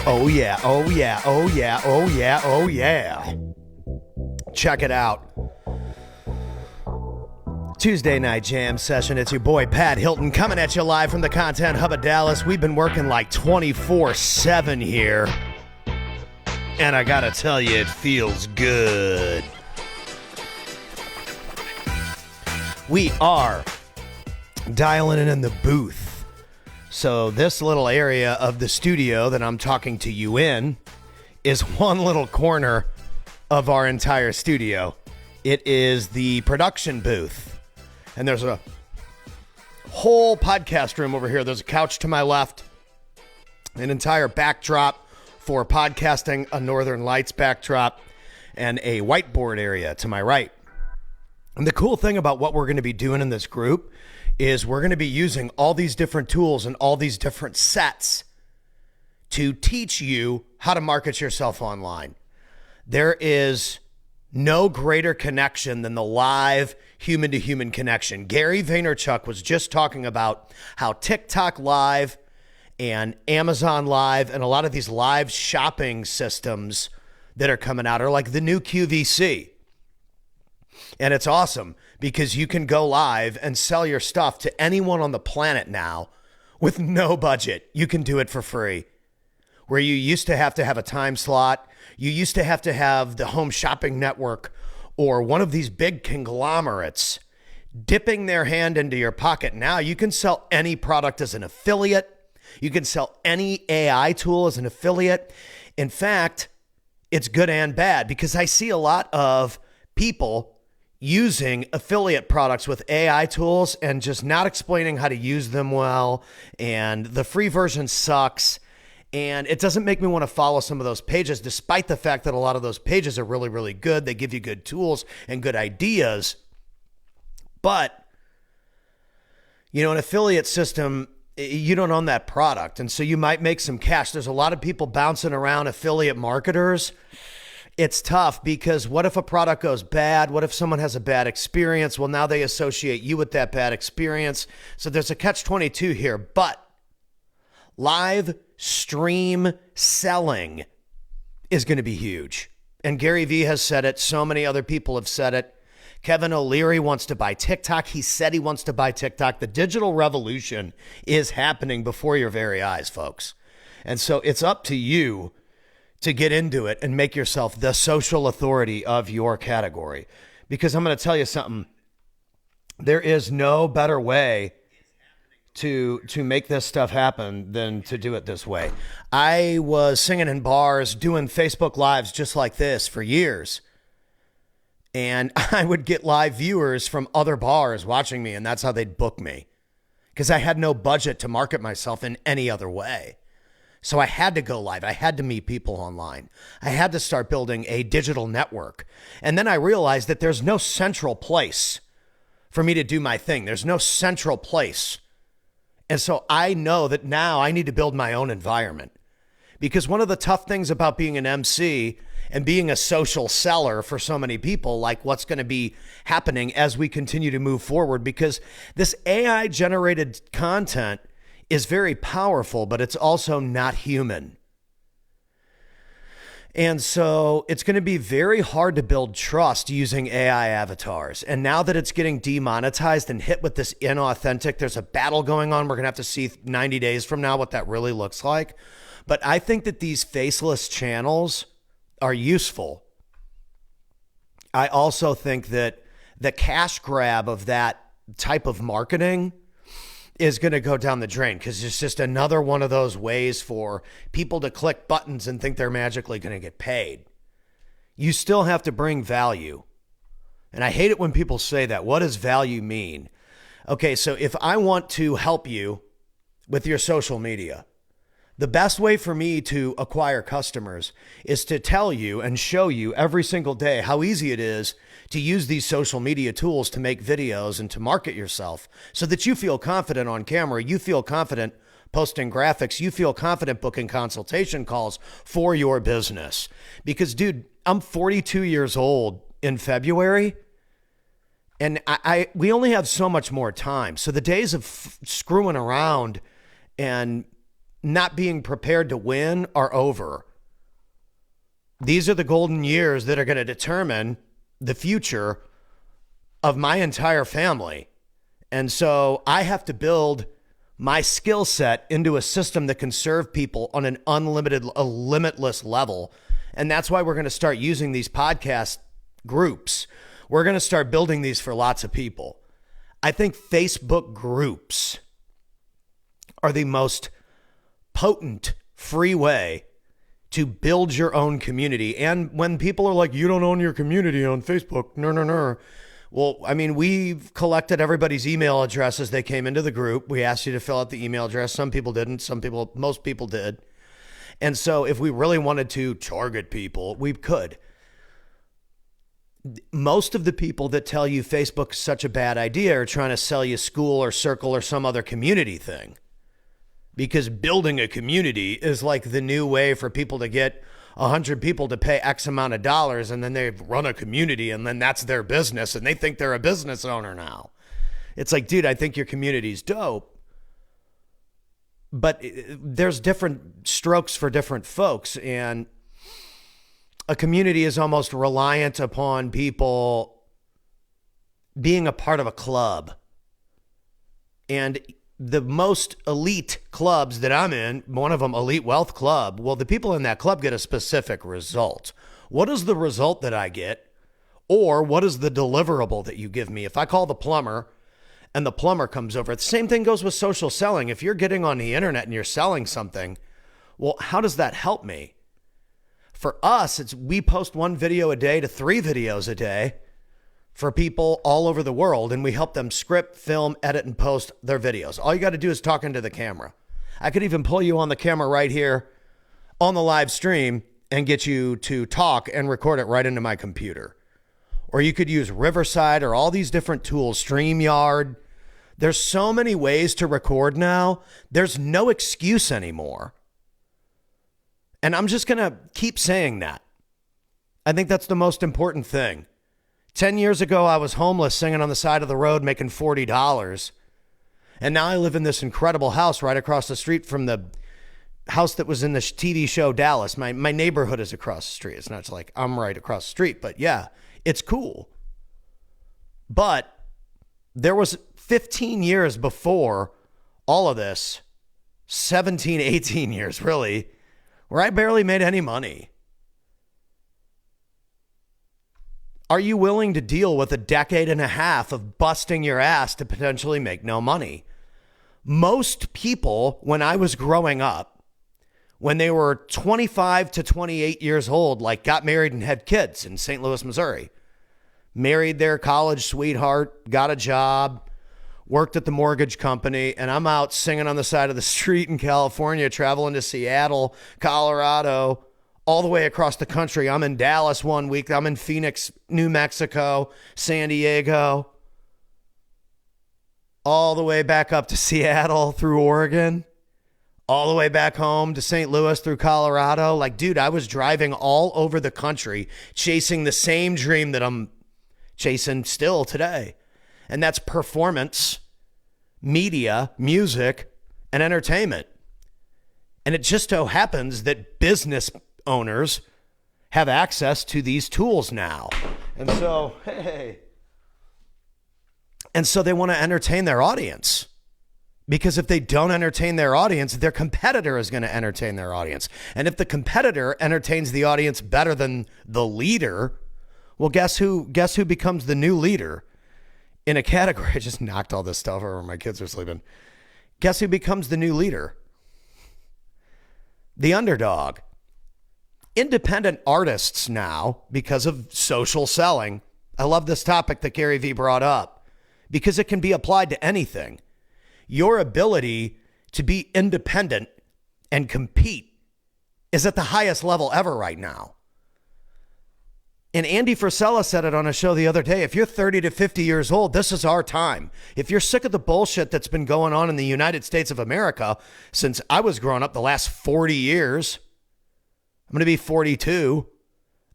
Oh yeah, oh yeah, oh yeah, oh yeah, oh yeah. Check it out. Tuesday night jam session. It's your boy Pat Hilton coming at you live from the Content Hub of Dallas. We've been working like 24/7 here. And I gotta tell you, it feels good. We are dialing it in the booth. So this little area of the studio that I'm talking to you in is one little corner of our entire studio. It is the production booth. And there's a whole podcast room over here. There's a couch to my left, an entire backdrop for podcasting, a Northern Lights backdrop, and a whiteboard area to my right. And the cool thing about what we're going to be doing in this group is we're going to be using all these different tools and all these different sets to teach you how to market yourself online. There is no greater connection than the live human-to-human connection. Gary Vaynerchuk was just talking about how TikTok Live and Amazon Live and a lot of these live shopping systems that are coming out are like the new QVC. And it's awesome because you can go live and sell your stuff to anyone on the planet now with no budget. You can do it for free. Where you used to have a time slot, you used to have the Home Shopping Network or one of these big conglomerates dipping their hand into your pocket. Now you can sell any product as an affiliate. You can sell any AI tool as an affiliate. In fact, it's good and bad because I see a lot of people using affiliate products with AI tools and just not explaining how to use them well. And the free version sucks. And it doesn't make me want to follow some of those pages, despite the fact that a lot of those pages are really, really good. They give you good tools and good ideas. But, you know, an affiliate system, you don't own that product. And so you might make some cash. There's a lot of people bouncing around affiliate marketers. It's tough because what if a product goes bad? What if someone has a bad experience? Well, now they associate you with that bad experience. So there's a catch-22 here. But live stream selling is going to be huge. And Gary Vee has said it. So many other people have said it. Kevin O'Leary wants to buy TikTok. He said he wants to buy TikTok. The digital revolution is happening before your very eyes, folks. And so it's up to you to get into it and make yourself the social authority of your category. Because I'm going to tell you something. There is no better way to make this stuff happen than to do it this way. I was singing in bars, doing Facebook Lives just like this for years. And I would get live viewers from other bars watching me, and that's how they'd book me. Because I had no budget to market myself in any other way. So I had to go live. I had to meet people online. I had to start building a digital network. And then I realized that there's no central place for me to do my thing. There's no central place. And so I know that now I need to build my own environment. Because one of the tough things about being an MC and being a social seller for so many people, like what's going to be happening as we continue to move forward, because this AI generated content is very powerful, but it's also not human. And so it's going to be very hard to build trust using AI avatars. And now that it's getting demonetized and hit with this inauthentic, there's a battle going on. We're going to have to see 90 days from now what that really looks like. But I think that these faceless channels are useful. I also think that the cash grab of that type of marketing is going to go down the drain because it's just another one of those ways for people to click buttons and think they're magically going to get paid. You still have to bring value. And I hate it when people say that. What does value mean? Okay, so if I want to help you with your social media, the best way for me to acquire customers is to tell you and show you every single day how easy it is to use these social media tools to make videos and to market yourself so that you feel confident on camera, you feel confident posting graphics, you feel confident booking consultation calls for your business. Because, dude, I'm 42 years old in February, and we only have so much more time. So the days of screwing around and not being prepared to win are over. These are the golden years that are going to determine the future of my entire family. And so I have to build my skill set into a system that can serve people on an limitless level. And that's why we're going to start using these podcast groups. We're going to start building these for lots of people. I think Facebook groups are the most potent, free way to build your own community. And when people are like, you don't own your community on Facebook, no. Well, I mean, we've collected everybody's email addresses. They came into the group. We asked you to fill out the email address. Some people didn't. Most people did. And so if we really wanted to target people, we could. Most of the people that tell you Facebook is such a bad idea are trying to sell you School or Circle or some other community thing. Because building a community is like the new way for people to get 100 people to pay X amount of dollars, and then they run a community, and then that's their business, and they think they're a business owner now. It's like, dude, I think your community's dope, but there's different strokes for different folks, and a community is almost reliant upon people being a part of a club. And the most elite clubs that I'm in, one of them, Elite Wealth Club, well, the people in that club get a specific result. What is the result that I get? Or what is the deliverable that you give me? If I call the plumber and the plumber comes over, the same thing goes with social selling. If you're getting on the internet and you're selling something, well, how does that help me? For us, we post 1 video a day to 3 videos a day for people all over the world, and we help them script, film, edit, and post their videos. All you got to do is talk into the camera. I could even pull you on the camera right here on the live stream and get you to talk and record it right into my computer. Or you could use Riverside or all these different tools, StreamYard. There's so many ways to record now. There's no excuse anymore. And I'm just going to keep saying that. I think that's the most important thing. 10 years ago, I was homeless, singing on the side of the road, making $40. And now I live in this incredible house right across the street from the house that was in the TV show Dallas. My neighborhood is across the street. It's not just like I'm right across the street, but yeah, it's cool. But there was 15 years before all of this, 17, 18 years really, where I barely made any money. Are you willing to deal with a decade and a half of busting your ass to potentially make no money? Most people, when I was growing up, when they were 25 to 28 years old, like got married and had kids in St. Louis, Missouri, married their college sweetheart, got a job, worked at the mortgage company, and I'm out singing on the side of the street in California, traveling to Seattle, Colorado, all the way across the country. I'm in Dallas one week. I'm in Phoenix, New Mexico, San Diego, all the way back up to Seattle through Oregon, all the way back home to St. Louis through Colorado. Like, dude, I was driving all over the country chasing the same dream that I'm chasing still today. And that's performance, media, music, and entertainment. And it just so happens that business owners have access to these tools now. And so, they want to entertain their audience. Because if they don't entertain their audience, their competitor is going to entertain their audience. And if the competitor entertains the audience better than the leader, well, guess who becomes the new leader in a category? I just knocked all this stuff over. My kids are sleeping. Guess who becomes the new leader? The underdog. Independent artists now, because of social selling. I love this topic that Gary Vee brought up because it can be applied to anything. Your ability to be independent and compete is at the highest level ever right now. And Andy Frisella said it on a show the other day. If you're 30 to 50 years old, this is our time. If you're sick of the bullshit that's been going on in the United States of America since I was growing up the last 40 years, I'm going to be 42,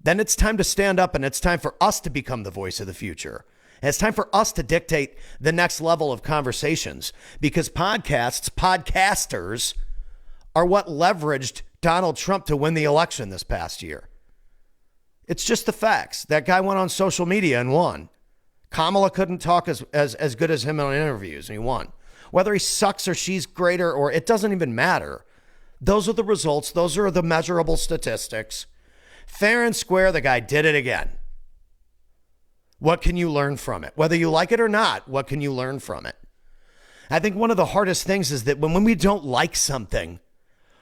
then it's time to stand up and it's time for us to become the voice of the future. And it's time for us to dictate the next level of conversations because podcasters are what leveraged Donald Trump to win the election this past year. It's just the facts. That guy went on social media and won. Kamala couldn't talk as good as him in interviews, and he won. Whether he sucks or she's greater, or it doesn't even matter. Those are the results. Those are the measurable statistics. Fair and square, the guy did it again. What can you learn from it? Whether you like it or not, what can you learn from it? I think one of the hardest things is that when we don't like something,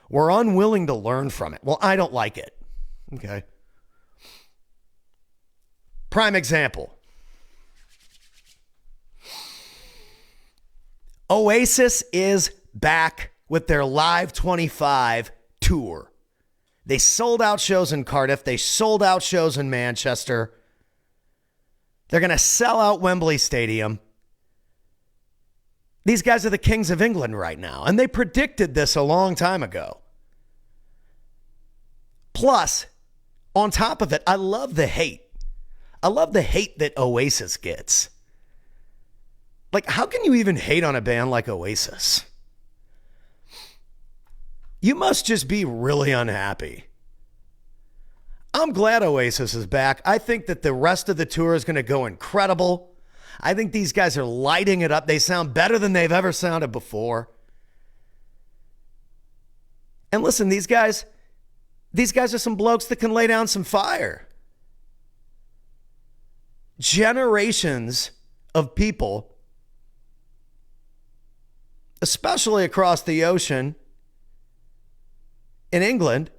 we're unwilling to learn from it. Well, I don't like it. Okay. Prime example. Oasis is back with their Live 25 tour. They sold out shows in Cardiff. They sold out shows in Manchester. They're going to sell out Wembley Stadium. These guys are the kings of England right now, and they predicted this a long time ago. Plus, on top of it, I love the hate. I love the hate that Oasis gets. Like, how can you even hate on a band like Oasis? You must just be really unhappy. I'm glad Oasis is back. I think that the rest of the tour is going to go incredible. I think these guys are lighting it up. They sound better than they've ever sounded before. And listen, these guys are some blokes that can lay down some fire. Generations of people, especially across the ocean in England,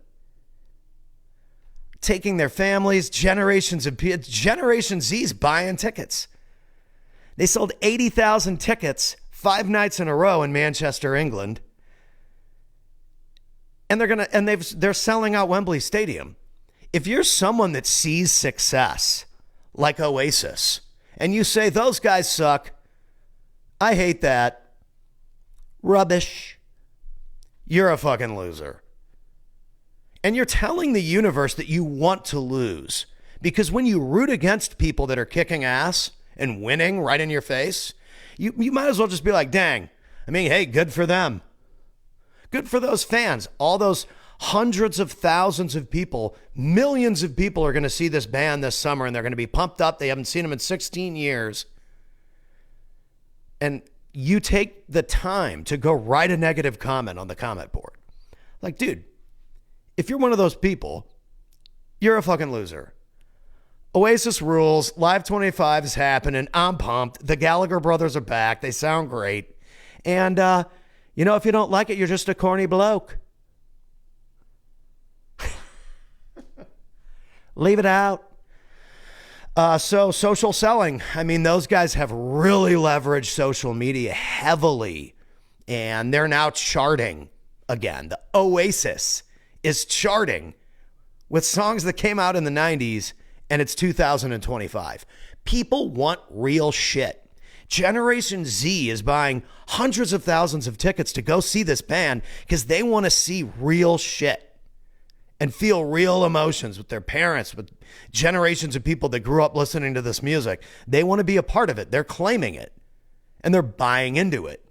taking their families, Generation Z's buying tickets. They sold 80,000 tickets 5 nights in a row in Manchester, England. And they're selling out Wembley Stadium. If you're someone that sees success like Oasis and you say those guys suck, I hate that, rubbish, you're a fucking loser. And you're telling the universe that you want to lose. Because when you root against people that are kicking ass and winning right in your face, you might as well just be like, dang, I mean, hey, good for them. Good for those fans. All those hundreds of thousands of people, millions of people are going to see this band this summer, and they're going to be pumped up. They haven't seen them in 16 years. And you take the time to go write a negative comment on the comment board. Like, dude, if you're one of those people, you're a fucking loser. Oasis rules. Live 25 is happening. I'm pumped. The Gallagher brothers are back. They sound great. And, if you don't like it, you're just a corny bloke. Leave it out. So social selling. I mean, those guys have really leveraged social media heavily. And they're now charting again. The Oasis is charting with songs that came out in the 90s, and it's 2025. People want real shit. Generation Z is buying hundreds of thousands of tickets to go see this band because they want to see real shit and feel real emotions with their parents, with generations of people that grew up listening to this music. They want to be a part of it. They're claiming it, and they're buying into it.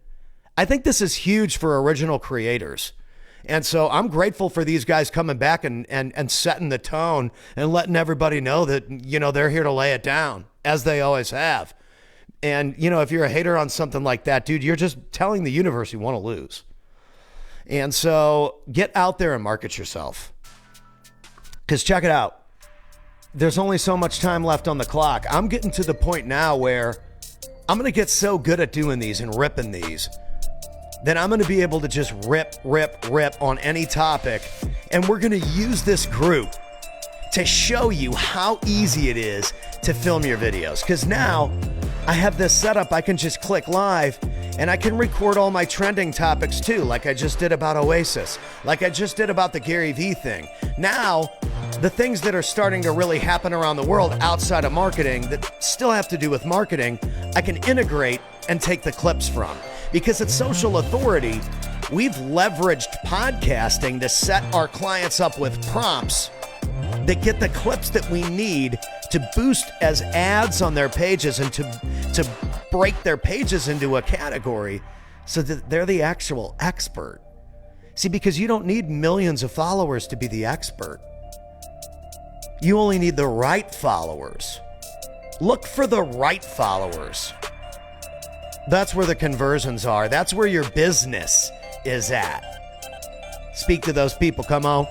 I think this is huge for original creators. And so I'm grateful for these guys coming back and setting the tone and letting everybody know that, they're here to lay it down, as they always have. And, if you're a hater on something like that, dude, you're just telling the universe you want to lose. And so get out there and market yourself. Because check it out. There's only so much time left on the clock. I'm getting to the point now where I'm going to get so good at doing these and ripping these then I'm going to be able to just rip on any topic. And we're going to use this group to show you how easy it is to film your videos. Because now I have this setup. I can just click live and I can record all my trending topics too, like I just did about Oasis, like I just did about the Gary Vee thing. Now, the things that are starting to really happen around the world outside of marketing that still have to do with marketing, I can integrate and take the clips from. Because at Social Authority, we've leveraged podcasting to set our clients up with prompts that get the clips that we need to boost as ads on their pages and to break their pages into a category so that they're the actual expert. See, because you don't need millions of followers to be the expert. You only need the right followers. Look for the right followers. That's where the conversions are. That's where your business is at. Speak to those people. Come on.